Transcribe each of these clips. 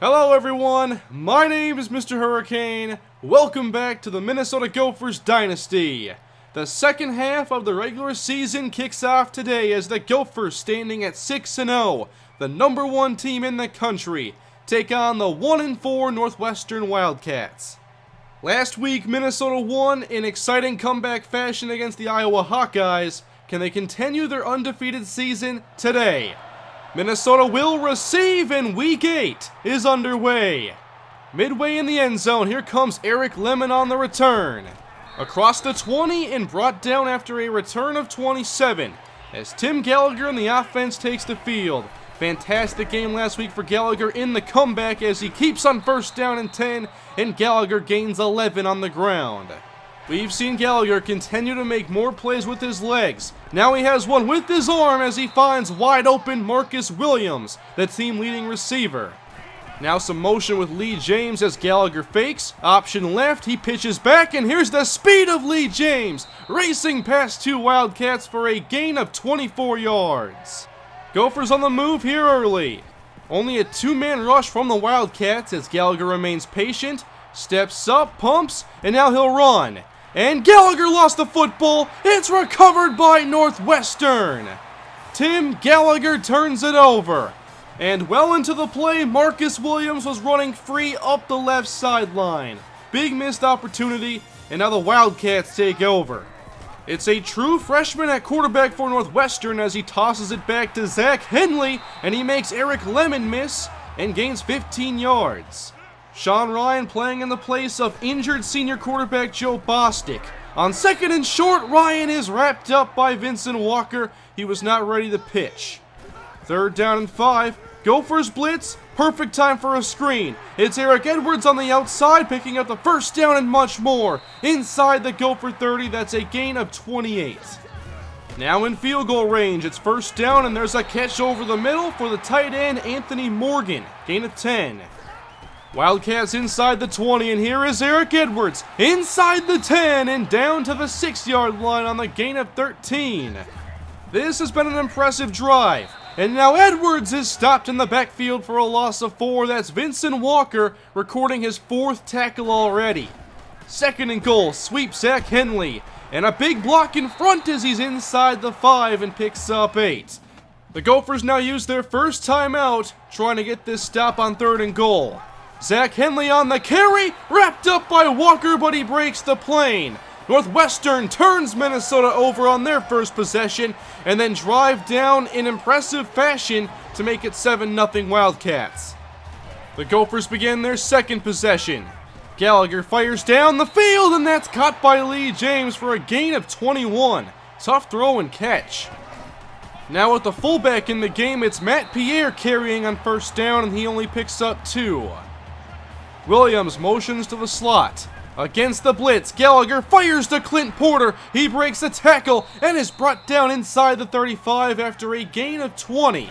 Hello everyone, my name is MrHurriicane. Welcome back to the Minnesota Gophers Dynasty. The second half of the regular season kicks off today as the Gophers, standing at 6-0, the number one team in the country, take on the 1-4 Northwestern Wildcats. Last week, Minnesota won in exciting comeback fashion against the Iowa Hawkeyes. Can they continue their undefeated season today? Minnesota will receive, and Week 8 is underway. Midway in the end zone, here comes Eric Lemon on the return. Across the 20 and brought down after a return of 27, as Tim Gallagher and the offense takes the field. Fantastic game last week for Gallagher in the comeback as he keeps on first down and 10, and Gallagher gains 11 on the ground. We've seen Gallagher continue to make more plays with his legs. Now he has one with his arm as he finds wide open Marcus Williams, the team leading receiver. Now some motion with Lee James as Gallagher fakes. Option left, he pitches back, and here's the speed of Lee James, racing past two Wildcats for a gain of 24 yards. Gophers on the move here early. Only a two-man rush from the Wildcats as Gallagher remains patient, steps up, pumps, and now he'll run. And Gallagher lost the football. It's recovered by Northwestern. Tim Gallagher turns it over. And well into the play, Marcus Williams was running free up the left sideline. Big missed opportunity, and now the Wildcats take over. It's a true freshman at quarterback for Northwestern as he tosses it back to Zach Henley, and he makes Eric Lemon miss and gains 15 yards. Sean Ryan playing in the place of injured senior quarterback Joe Bostic. On second and short, Ryan is wrapped up by Vincent Walker. He was not ready to pitch. Third down and 5. Gophers blitz. Perfect time for a screen. It's Eric Edwards on the outside picking up the first down and much more. Inside the Gopher 30, that's a gain of 28. Now in field goal range, it's first down and there's a catch over the middle for the tight end Anthony Morgan. Gain of 10. Wildcats inside the 20, and here is Eric Edwards inside the 10 and down to the 6-yard line on the gain of 13. This has been an impressive drive, and now Edwards is stopped in the backfield for a loss of 4. That's Vincent Walker recording his 4th tackle already. Second and goal, sweep Zach Henley, and a big block in front as he's inside the 5 and picks up 8. The Gophers now use their first timeout, trying to get this stop on 3rd and goal. Zach Henley on the carry, wrapped up by Walker, but he breaks the plane. Northwestern turns Minnesota over on their first possession and then drive down in impressive fashion to make it 7-0 Wildcats. The Gophers begin their second possession. Gallagher fires down the field, and that's caught by Lee James for a gain of 21. Tough throw and catch. Now with the fullback in the game, it's Matt Pierre carrying on first down, and he only picks up 2. Williams motions to the slot. Against the blitz, Gallagher fires to Clint Porter. He breaks the tackle and is brought down inside the 35 after a gain of 20.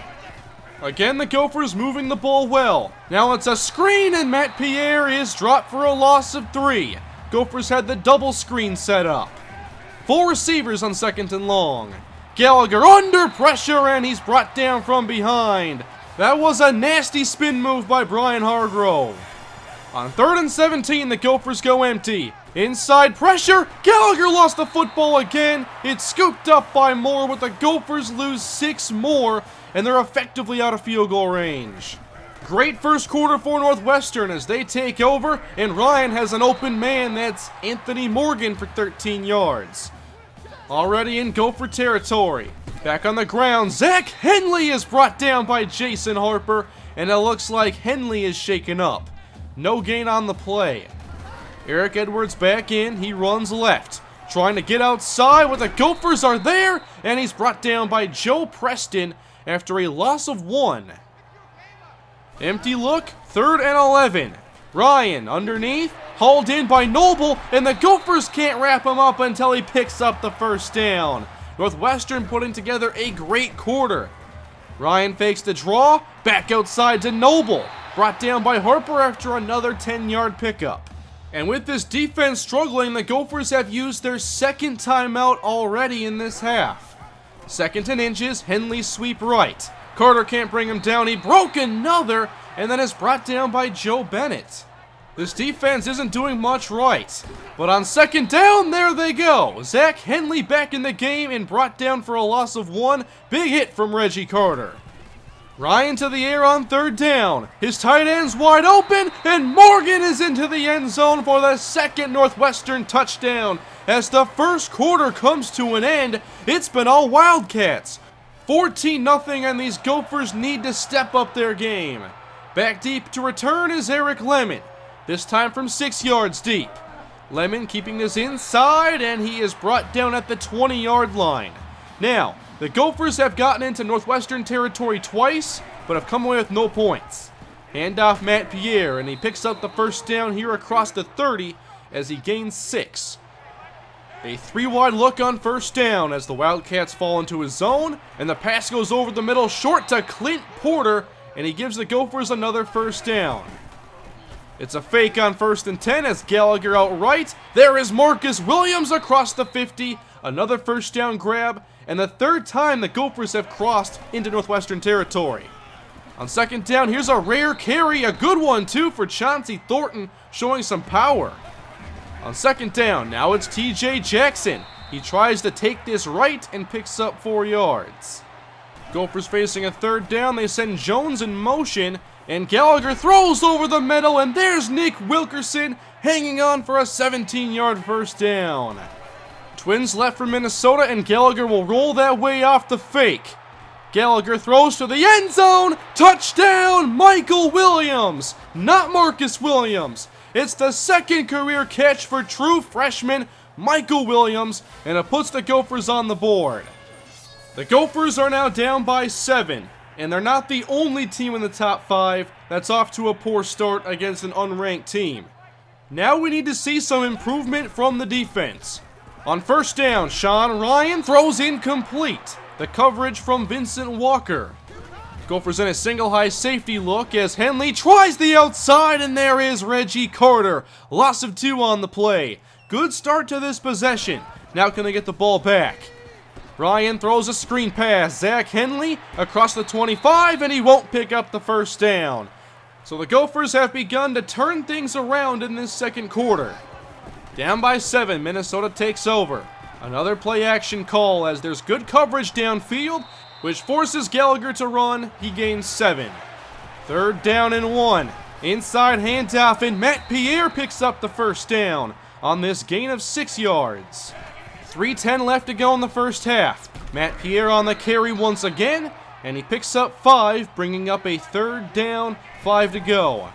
Again, the Gophers moving the ball well. Now it's a screen, and Matt Pierre is dropped for a loss of 3. Gophers had the double screen set up. 4 receivers on second and long. Gallagher under pressure, and he's brought down from behind. That was a nasty spin move by Brian Hargrove. On 3rd and 17, the Gophers go empty. Inside pressure, Gallagher lost the football again. It's scooped up by Moore, but the Gophers lose 6 more, and they're effectively out of field goal range. Great first quarter for Northwestern as they take over, and Ryan has an open man. That's Anthony Morgan for 13 yards. Already in Gopher territory. Back on the ground, Zach Henley is brought down by Jason Harper, and it looks like Henley is shaken up. No gain on the play. Eric Edwards back in. He runs left, trying to get outside, but the Gophers are there, and he's brought down by Joe Preston after a loss of 1. Empty look, 3rd and 11. Ryan underneath, hauled in by Noble, and the Gophers can't wrap him up until he picks up the first down. Northwestern putting together a great quarter. Ryan fakes the draw, back outside to Noble. Brought down by Harper after another 10-yard pickup. And with this defense struggling, the Gophers have used their second timeout already in this half. 2nd and inches, Henley sweep right. Carter can't bring him down. He broke another, and then is brought down by Joe Bennett. This defense isn't doing much right. But on second down, there they go. Zach Henley back in the game and brought down for a loss of 1. Big hit from Reggie Carter. Ryan to the air on third down. His tight end's wide open, and Morgan is into the end zone for the second Northwestern touchdown. As the first quarter comes to an end, it's been all Wildcats. 14-0, and these Gophers need to step up their game. Back deep to return is Eric Lemon, this time from 6 yards deep. Lemon keeping this inside, and he is brought down at the 20-yard line. Now, the Gophers have gotten into Northwestern territory twice, but have come away with no points. Handoff Matt Pierre, and he picks up the first down here across the 30 as he gains 6. A 3-wide look on first down as the Wildcats fall into his zone, and the pass goes over the middle short to Clint Porter, and he gives the Gophers another first down. It's a fake on 1st and 10 as Gallagher outright. There is Marcus Williams across the 50, another first down grab, and the third time the Gophers have crossed into Northwestern territory. On second down, here's a rare carry, a good one too for Chauncey Thornton, showing some power. On second down, now it's TJ Jackson. He tries to take this right and picks up 4 yards. Gophers facing a third down, they send Jones in motion, and Gallagher throws over the middle, and there's Nick Wilkerson hanging on for a 17-yard first down. Twins left for Minnesota, and Gallagher will roll that way off the fake. Gallagher throws to the end zone. Touchdown, Michael Williams, not Marcus Williams. It's the second career catch for true freshman Michael Williams, and it puts the Gophers on the board. The Gophers are now down by 7, and they're not the only team in the top 5 that's off to a poor start against an unranked team. Now we need to see some improvement from the defense. On first down, Sean Ryan throws incomplete. The coverage from Vincent Walker. Gophers in a single high safety look as Henley tries the outside, and there is Reggie Carter. Loss of 2 on the play. Good start to this possession. Now can they get the ball back? Ryan throws a screen pass. Zach Henley across the 25, and he won't pick up the first down. So the Gophers have begun to turn things around in this second quarter. Down by 7, Minnesota takes over. Another play action call as there's good coverage downfield, which forces Gallagher to run. He gains 7. Third down and 1. Inside handoff, and Matt Pierre picks up the first down on this gain of 6 yards. 3:10 left to go in the first half. Matt Pierre on the carry once again, and he picks up 5, bringing up a third down, 5 to go.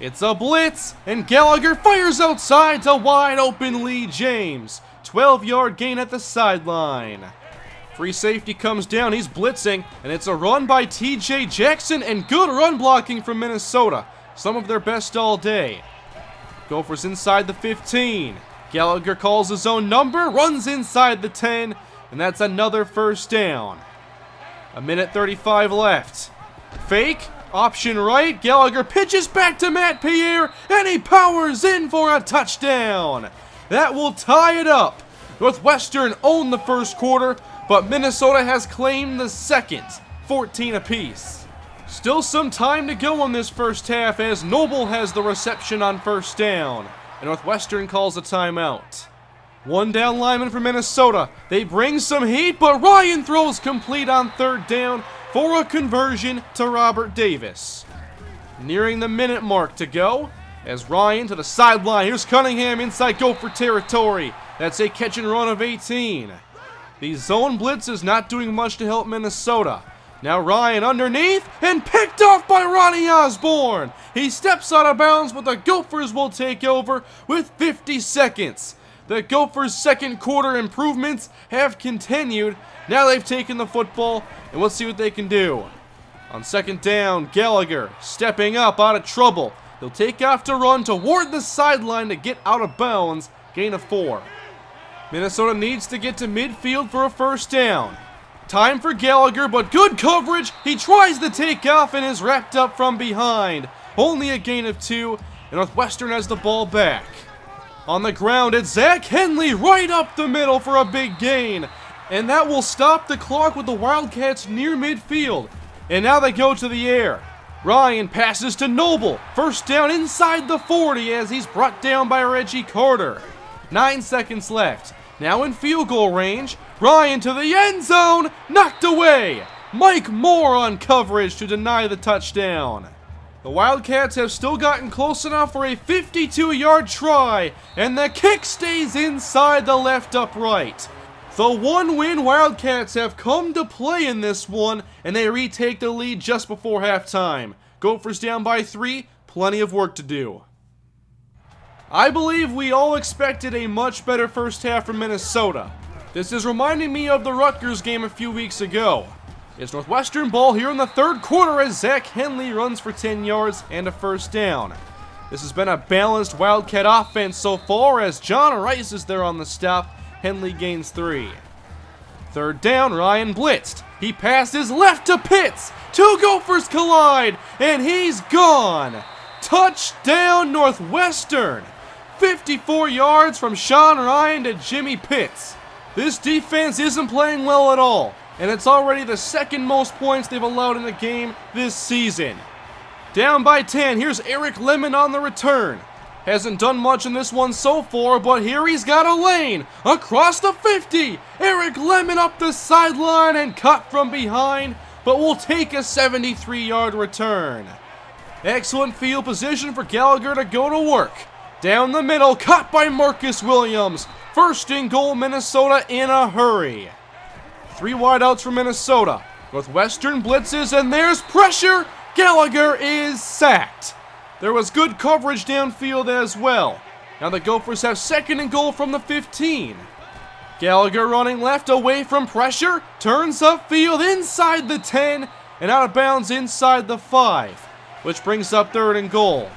It's a blitz, and Gallagher fires outside to wide open Lee James. 12-yard gain at the sideline. Free safety comes down, he's blitzing, and it's a run by TJ Jackson, and good run blocking from Minnesota. Some of their best all day. Gophers inside the 15. Gallagher calls his own number, runs inside the 10, and that's another first down. 1:35 left. Fake, option right, Gallagher pitches back to Matt Pierre, and he powers in for a touchdown. That will tie it up. Northwestern owned the first quarter, but Minnesota has claimed the second, 14 apiece. Still some time to go in this first half as Noble has the reception on first down, and Northwestern calls a timeout. One down lineman for Minnesota. They bring some heat, but Ryan throws complete on third down for a conversion to Robert Davis. Nearing the minute mark to go as Ryan to the sideline. Here's Cunningham inside Gopher territory. That's a catch and run of 18. The zone blitz is not doing much to help Minnesota. Now Ryan underneath and picked off by Ronnie Osborne. He steps out of bounds, but the Gophers will take over with 50 seconds. The Gophers' second quarter improvements have continued. Now they've taken the football, and let's see what they can do. On second down, Gallagher stepping up out of trouble. He'll take off to run toward the sideline to get out of bounds. Gain of 4. Minnesota needs to get to midfield for a first down. Time for Gallagher, but good coverage. He tries to take off and is wrapped up from behind. Only a gain of 2, and Northwestern has the ball back. On the ground, it's Zach Henley right up the middle for a big gain. And that will stop the clock with the Wildcats near midfield. And now they go to the air. Ryan passes to Noble. First down inside the 40 as he's brought down by Reggie Carter. 9 seconds left. Now in field goal range. Ryan to the end zone. Knocked away. Mike Moore on coverage to deny the touchdown. The Wildcats have still gotten close enough for a 52-yard try, and the kick stays inside the left upright. The one-win Wildcats have come to play in this one, and they retake the lead just before halftime. Gophers down by 3, plenty of work to do. I believe we all expected a much better first half from Minnesota. This is reminding me of the Rutgers game a few weeks ago. It's Northwestern ball here in the third quarter as Zach Henley runs for 10 yards and a first down. This has been a balanced Wildcat offense so far as John Rice is there on the stop. Henley gains 3. Third down, Ryan blitzed. He passes left to Pitts. 2 Gophers collide, and he's gone. Touchdown Northwestern. 54 yards from Sean Ryan to Jimmy Pitts. This defense isn't playing well at all, and it's already the second most points they've allowed in a game this season. Down by 10, here's Eric Lemon on the return. Hasn't done much in this one so far, but here he's got a lane across the 50. Eric Lemon up the sideline and cut from behind, but will take a 73-yard return. Excellent field position for Gallagher to go to work. Down the middle, caught by Marcus Williams. First and goal, Minnesota in a hurry. 3 wideouts for Minnesota. Northwestern blitzes, and there's pressure. Gallagher is sacked. There was good coverage downfield as well. Now the Gophers have second and goal from the 15. Gallagher running left away from pressure. Turns upfield inside the 10 and out of bounds inside the 5, which brings up third and goal.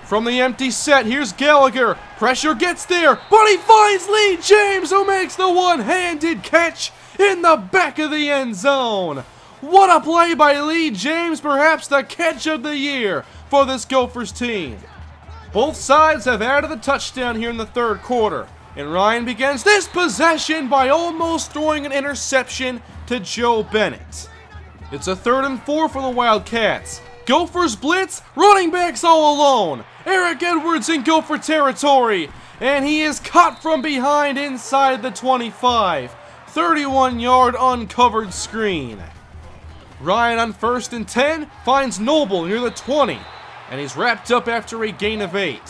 From the empty set, here's Gallagher. Pressure gets there, but he finds Lee James, who makes the one-handed catch in the back of the end zone. What a play by Lee James, perhaps the catch of the year for this Gophers team. Both sides have added a touchdown here in the third quarter, and Ryan begins this possession by almost throwing an interception to Joe Bennett. It's a 3rd and 4 for the Wildcats. Gophers blitz, running backs all alone. Eric Edwards in Gopher territory, and he is caught from behind inside the 25. 31-yard uncovered screen. Ryan on 1st and 10 finds Noble near the 20, and he's wrapped up after a gain of 8.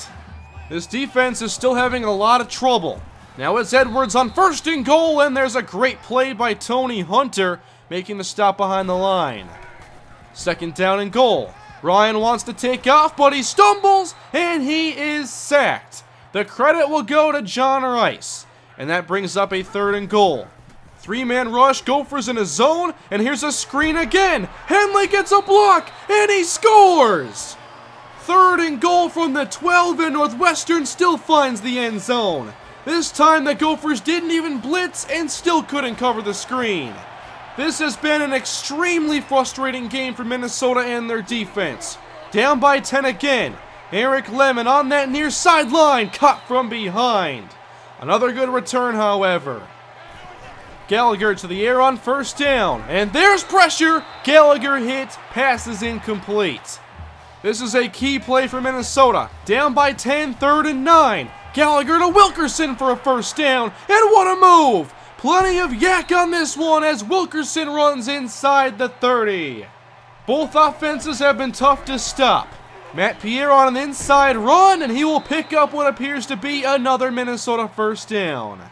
This defense is still having a lot of trouble. Now it's Edwards on 1st and goal, and there's a great play by Tony Hunter, making the stop behind the line. 2nd down and goal. Ryan wants to take off, but he stumbles, and he is sacked. The credit will go to John Rice, and that brings up a 3rd and goal. 3-man rush, Gophers in a zone, and here's a screen again. Henley gets a block, and he scores! 3rd and goal from the 12, and Northwestern still finds the end zone. This time the Gophers didn't even blitz and still couldn't cover the screen. This has been an extremely frustrating game for Minnesota and their defense. Down by 10 again. Eric Lemon on that near sideline, caught from behind. Another good return, however. Gallagher to the air on 1st down, and there's pressure. Gallagher hit, pass is incomplete. This is a key play for Minnesota. Down by 10, 3rd and 9. Gallagher to Wilkerson for a 1st down, and what a move! Plenty of yak on this one as Wilkerson runs inside the 30. Both offenses have been tough to stop. Matt Pierre on an inside run, and he will pick up what appears to be another Minnesota 1st down.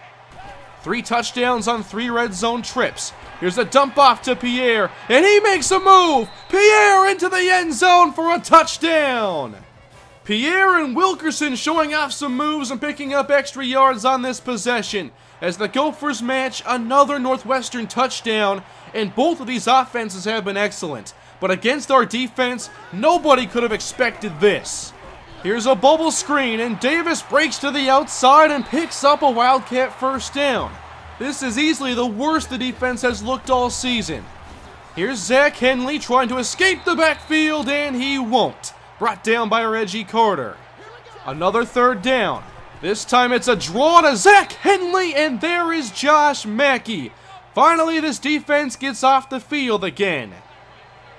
3 touchdowns on 3 red zone trips. Here's a dump off to Pierre, and he makes a move. Pierre into the end zone for a touchdown. Pierre and Wilkerson showing off some moves and picking up extra yards on this possession as the Gophers match another Northwestern touchdown, and both of these offenses have been excellent. But against our defense, nobody could have expected this. Here's a bubble screen, and Davis breaks to the outside and picks up a Wildcat 1st down. This is easily the worst the defense has looked all season. Here's Zach Henley trying to escape the backfield, and he won't. Brought down by Reggie Carter. Another 3rd down. This time it's a draw to Zach Henley, and there is Josh Mackey. Finally, this defense gets off the field again.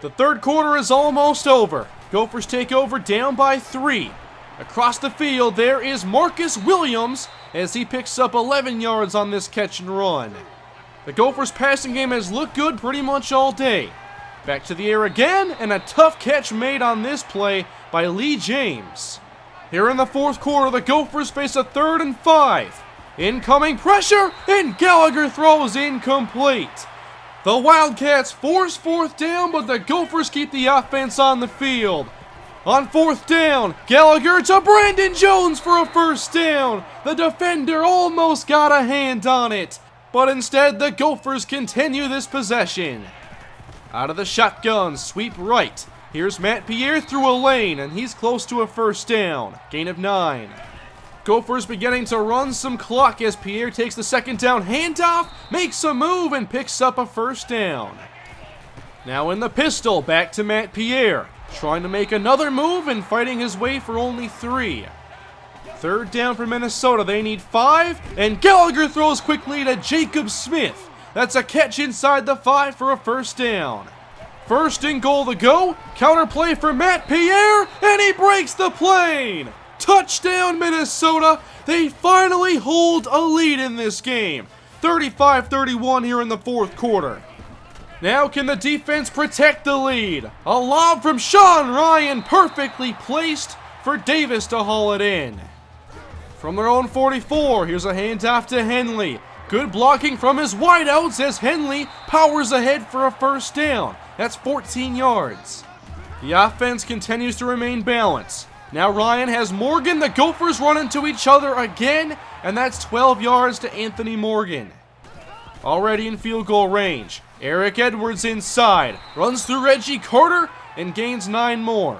The third quarter is almost over. Gophers take over down by 3. Across the field, there is Marcus Williams as he picks up 11 yards on this catch and run. The Gophers' passing game has looked good pretty much all day. Back to the air again, and a tough catch made on this play by Lee James. Here in the fourth quarter, the Gophers face a 3rd and 5. Incoming pressure, and Gallagher throws incomplete. The Wildcats force 4th down, but the Gophers keep the offense on the field. On 4th down, Gallagher to Brandon Jones for a 1st down. The defender almost got a hand on it, but instead the Gophers continue this possession. Out of the shotgun, sweep right. Here's Matt Pierre through a lane, and he's close to a 1st down. Gain of 9. Gophers beginning to run some clock as Pierre takes the 2nd down handoff, makes a move, and picks up a 1st down. Now in the pistol, back to Matt Pierre, trying to make another move and fighting his way for only 3. 3rd down for Minnesota, they need 5, and Gallagher throws quickly to Jacob Smith. That's a catch inside the 5 for a 1st down. 1st and goal to go, counter play for Matt Pierre, and he breaks the plane! Touchdown, Minnesota! They finally hold a lead in this game. 35-31 here in the fourth quarter. Now can the defense protect the lead? A lob from Sean Ryan, perfectly placed for Davis to haul it in. From their own 44, here's a handoff to Henley. Good blocking from his wideouts as Henley powers ahead for a 1st down. That's 14 yards. The offense continues to remain balanced. Now Ryan has Morgan. The Gophers run into each other again, and that's 12 yards to Anthony Morgan. Already in field goal range. Eric Edwards inside, runs through Reggie Carter, and gains 9 more.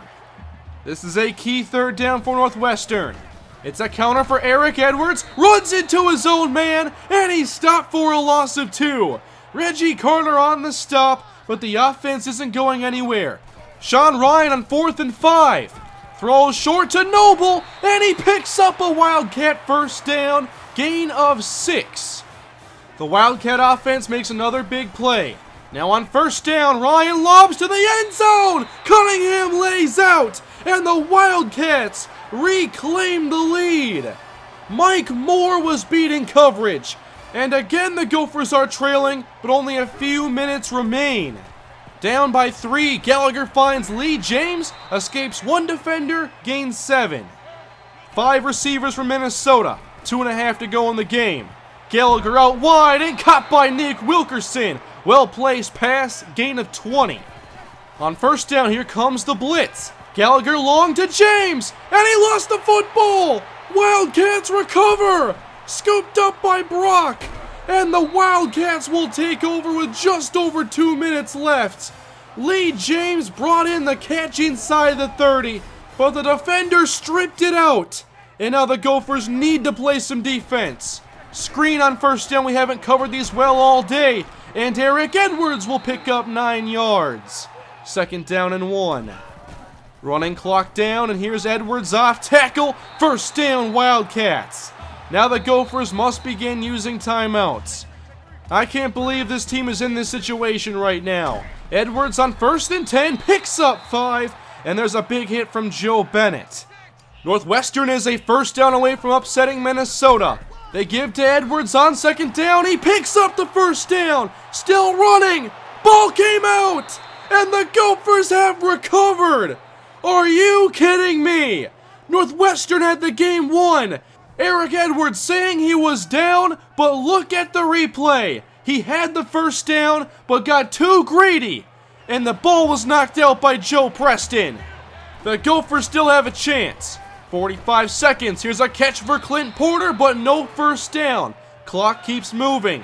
This is a key 3rd down for Northwestern. It's a counter for Eric Edwards, runs into his own man, and he's stopped for a loss of 2. Reggie Carter on the stop, but the offense isn't going anywhere. Sean Ryan on 4th and 5. Throws short to Noble, and he picks up a Wildcat 1st down, gain of 6. The Wildcat offense makes another big play. Now on 1st down, Ryan lobs to the end zone. Cunningham lays out, and the Wildcats reclaim the lead. Mike Moore was beating coverage, and again the Gophers are trailing, but only a few minutes remain. Down by 3, Gallagher finds Lee James, escapes 1 defender, gains 7. 5 receivers from Minnesota, 2.5 to go in the game. Gallagher out wide and caught by Nick Wilkerson. Well-placed pass, gain of 20. On 1st down, here comes the blitz. Gallagher long to James, and he lost the football. Wildcats recover. Scooped up by Brock. And the Wildcats will take over with just over 2 minutes left. Lee James brought in the catch inside the 30, but the defender stripped it out. And now the Gophers need to play some defense. Screen on 1st down, we haven't covered these well all day. And Eric Edwards will pick up 9 yards. 2nd down and 1. Running clock down, and here's Edwards off tackle. 1st down, Wildcats. Now the Gophers must begin using timeouts. I can't believe this team is in this situation right now. Edwards on 1st and 10, picks up 5, and there's a big hit from Joe Bennett. Northwestern is a 1st down away from upsetting Minnesota. They give to Edwards on 2nd down, he picks up the 1st down, still running, ball came out, and the Gophers have recovered. Are you kidding me? Northwestern had the game won. Eric Edwards saying he was down, but look at the replay. He had the 1st down, but got too greedy, and the ball was knocked out by Joe Preston. The Gophers still have a chance. 45 seconds, here's a catch for Clint Porter, but no 1st down. Clock keeps moving.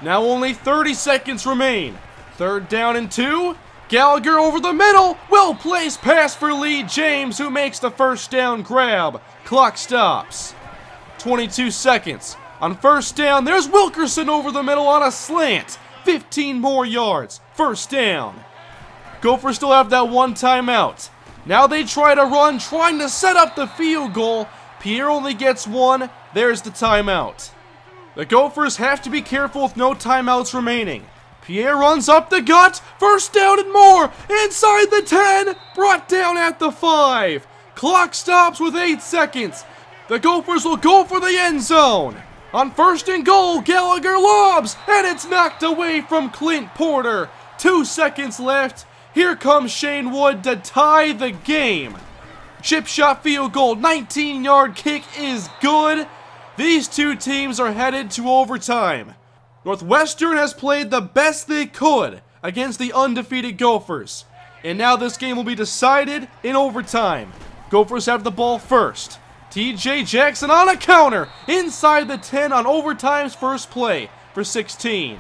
Now only 30 seconds remain. 3rd down and 2. Gallagher over the middle, well-placed pass for Lee James, who makes the 1st down grab. Clock stops. 22 seconds. On 1st down, there's Wilkerson over the middle on a slant. 15 more yards. 1st down. Gophers still have that 1 timeout. Now they try to run, trying to set up the field goal. Pierre only gets 1. There's the timeout. The Gophers have to be careful with no timeouts remaining. Pierre runs up the gut. First down and more. Inside the 10. Brought down at the 5. Clock stops with 8 seconds. The Gophers will go for the end zone. On first and goal, Gallagher lobs, and it's knocked away from Clint Porter. 2 seconds left. Here comes Shane Wood to tie the game. Chip shot field goal, 19-yard kick is good. These two teams are headed to overtime. Northwestern has played the best they could against the undefeated Gophers. And now this game will be decided in overtime. Gophers have the ball first. TJ Jackson on a counter inside the 10 on overtime's first play for 16.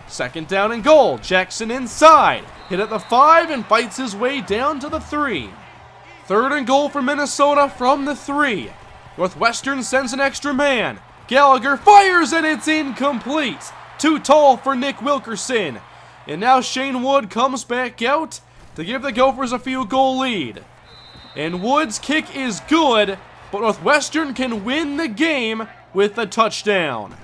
Second down and goal. Jackson inside. Hit at the 5 and fights his way down to the 3. Third and goal for Minnesota from the 3. Northwestern sends an extra man. Gallagher fires and it's incomplete. Too tall for Nick Wilkerson. And now Shane Wood comes back out to give the Gophers a field goal lead. And Wood's kick is good, but Northwestern can win the game with a touchdown.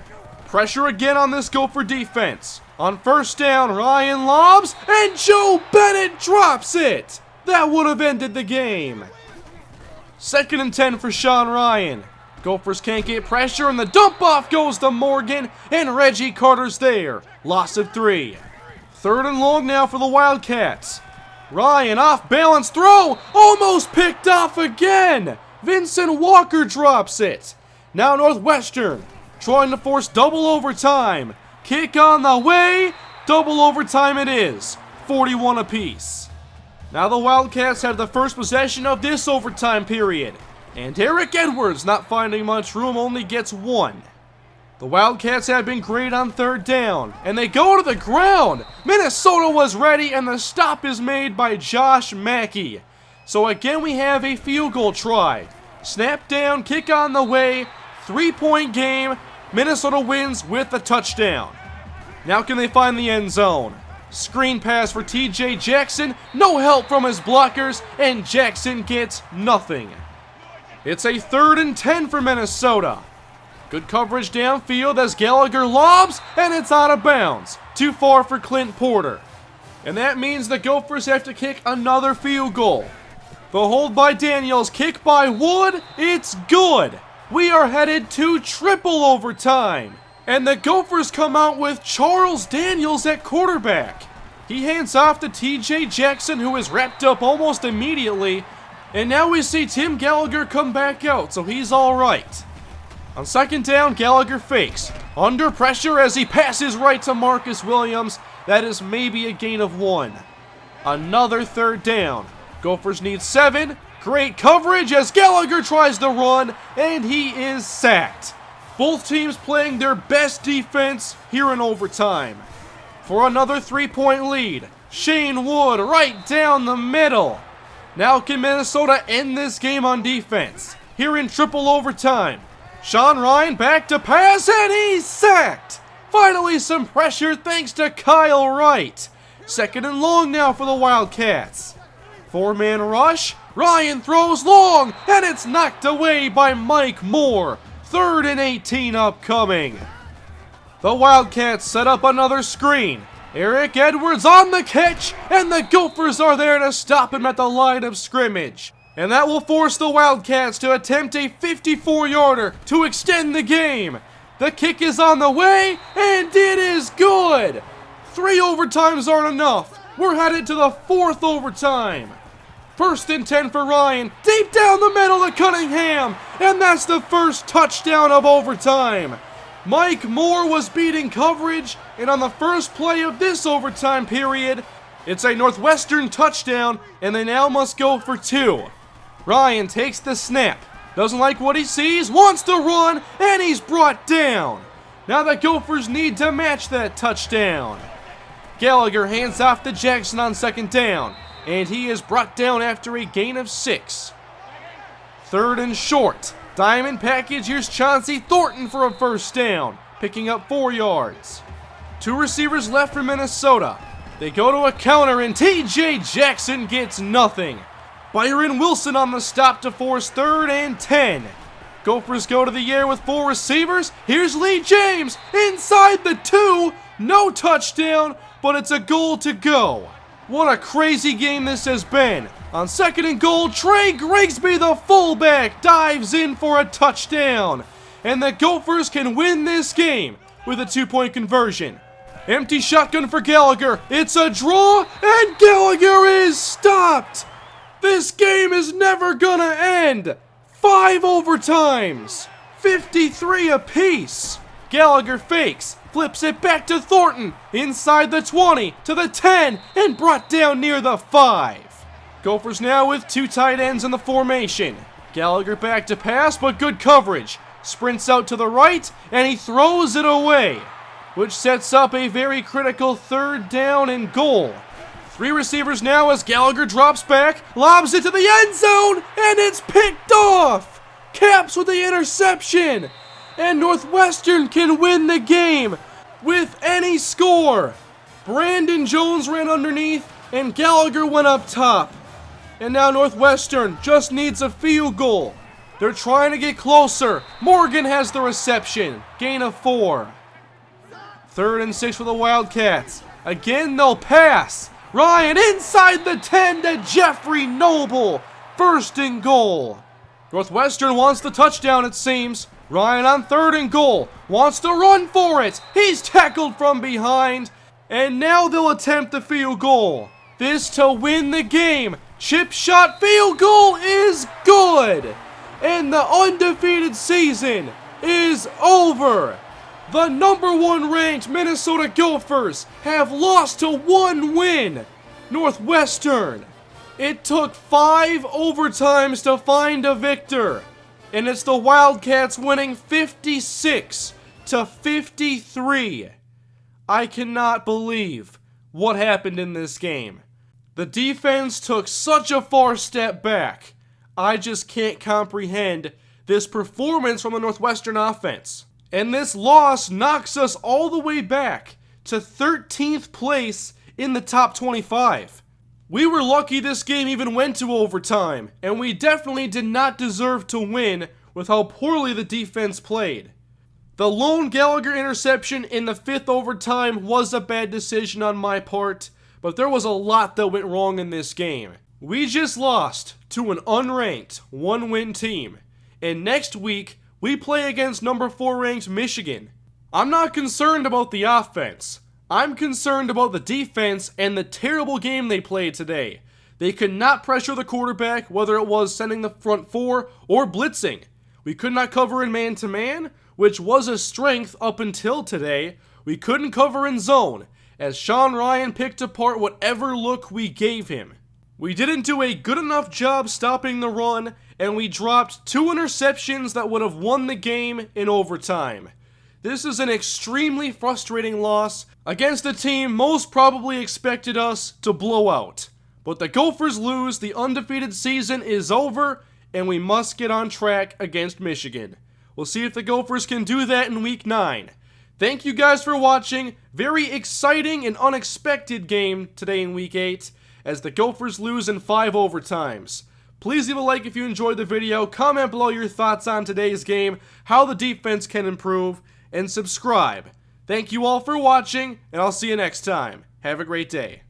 Pressure again on this Gopher defense. On first down, Ryan lobs, and Joe Bennett drops it. That would have ended the game. Second and 10 for Sean Ryan. Gophers can't get pressure, and the dump off goes to Morgan, and Reggie Carter's there. Loss of 3. Third and long now for the Wildcats. Ryan off balance throw, almost picked off again. Vincent Walker drops it. Now Northwestern trying to force double overtime. Kick on the way. Double overtime it is. 41 apiece. Now the Wildcats have the first possession of this overtime period. And Eric Edwards, not finding much room, only gets 1. The Wildcats have been great on third down, and they go to the ground. Minnesota was ready, and the stop is made by Josh Mackey. So again, we have a field goal try. Snap down, kick on the way, 3-point game. Minnesota wins with a touchdown. Now can they find the end zone? Screen pass for TJ Jackson, no help from his blockers, and Jackson gets nothing. It's a 3rd and 10 for Minnesota. Good coverage downfield as Gallagher lobs, and it's out of bounds. Too far for Clint Porter. And that means the Gophers have to kick another field goal. The hold by Daniels, kick by Wood, it's good. We are headed to triple overtime. And the Gophers come out with Charles Daniels at quarterback. He hands off to TJ Jackson, who is wrapped up almost immediately. And now we see Tim Gallagher come back out, so he's all right. On second down, Gallagher fakes. Under pressure as he passes right to Marcus Williams. That is maybe a gain of 1. Another third down. Gophers need 7. Great coverage as Gallagher tries to run, and he is sacked. Both teams playing their best defense here in overtime. For another 3-point lead, Shane Wood right down the middle. Now can Minnesota end this game on defense? Here in triple overtime. Sean Ryan back to pass, and he's sacked. Finally some pressure thanks to Kyle Wright. Second and long now for the Wildcats. 4-man rush. Ryan throws long, and it's knocked away by Mike Moore. 3rd and 18 upcoming. The Wildcats set up another screen. Eric Edwards on the catch, and the Gophers are there to stop him at the line of scrimmage. And that will force the Wildcats to attempt a 54-yarder to extend the game. The kick is on the way, and it is good. 3 overtimes aren't enough. We're headed to the 4th overtime. First and 10 for Ryan, deep down the middle to Cunningham, and that's the first touchdown of overtime. Mike Moore was beating coverage, and on the first play of this overtime period, it's a Northwestern touchdown, and they now must go for 2. Ryan takes the snap, doesn't like what he sees, wants to run, and he's brought down. Now the Gophers need to match that touchdown. Gallagher hands off to Jackson on second down, and he is brought down after a gain of 6. 3rd and short. Diamond package, here's Chauncey Thornton for a first down, picking up 4 yards. 2 receivers left for Minnesota. They go to a counter, and TJ Jackson gets nothing. Byron Wilson on the stop to force 3rd and 10. Gophers go to the air with 4 receivers. Here's Lee James inside the 2. No touchdown, but it's a goal to go. What a crazy game this has been. On 2nd and goal, Trey Grigsby, the fullback, dives in for a touchdown. And the Gophers can win this game with a 2-point conversion. Empty shotgun for Gallagher. It's a draw, and Gallagher is stopped. This game is never gonna end. 5 overtimes, 53 apiece. Gallagher fakes, flips it back to Thornton, inside the 20, to the 10, and brought down near the 5. Gophers now with 2 tight ends in the formation. Gallagher back to pass, but good coverage. Sprints out to the right, and he throws it away, which sets up a very critical 3rd down and goal. 3 receivers now as Gallagher drops back, lobs it to the end zone, and it's picked off! Caps with the interception! And Northwestern can win the game with any score. Brandon Jones ran underneath, and Gallagher went up top. And now Northwestern just needs a field goal. They're trying to get closer. Morgan has the reception. Gain of 4. 3rd and 6 for the Wildcats. Again, they'll pass. Ryan inside the 10 to Jeffrey Noble. 1st and goal. Northwestern wants the touchdown, it seems. Ryan on 3rd and goal. Wants to run for it. He's tackled from behind. And now they'll attempt the field goal. This to win the game. Chip shot field goal is good. And the undefeated season is over. The number 1 ranked Minnesota Gophers have lost to 1 win, Northwestern. It took 5 overtimes to find a victor, and it's the Wildcats winning 56-53. I cannot believe what happened in this game. The defense took such a far step back. I just can't comprehend this performance from the Northwestern offense. And this loss knocks us all the way back to 13th place in the top 25. We were lucky this game even went to overtime, and we definitely did not deserve to win with how poorly the defense played. The lone Gallagher interception in the 5th overtime was a bad decision on my part, but there was a lot that went wrong in this game. We just lost to an unranked 1-win team, and next week we play against number 4 ranked Michigan. I'm not concerned about the offense. I'm concerned about the defense and the terrible game they played today. They could not pressure the quarterback, whether it was sending the front 4 or blitzing. We could not cover in man-to-man, which was a strength up until today. We couldn't cover in zone, as Sean Ryan picked apart whatever look we gave him. We didn't do a good enough job stopping the run, and we dropped 2 interceptions that would have won the game in overtime. This is an extremely frustrating loss against a team most probably expected us to blow out. But the Gophers lose, the undefeated season is over, and we must get on track against Michigan. We'll see if the Gophers can do that in Week 9. Thank you guys for watching. Very exciting and unexpected game today in Week 8. As the Gophers lose in 5 overtimes. Please leave a like if you enjoyed the video, comment below your thoughts on today's game, how the defense can improve, and subscribe. Thank you all for watching, and I'll see you next time. Have a great day.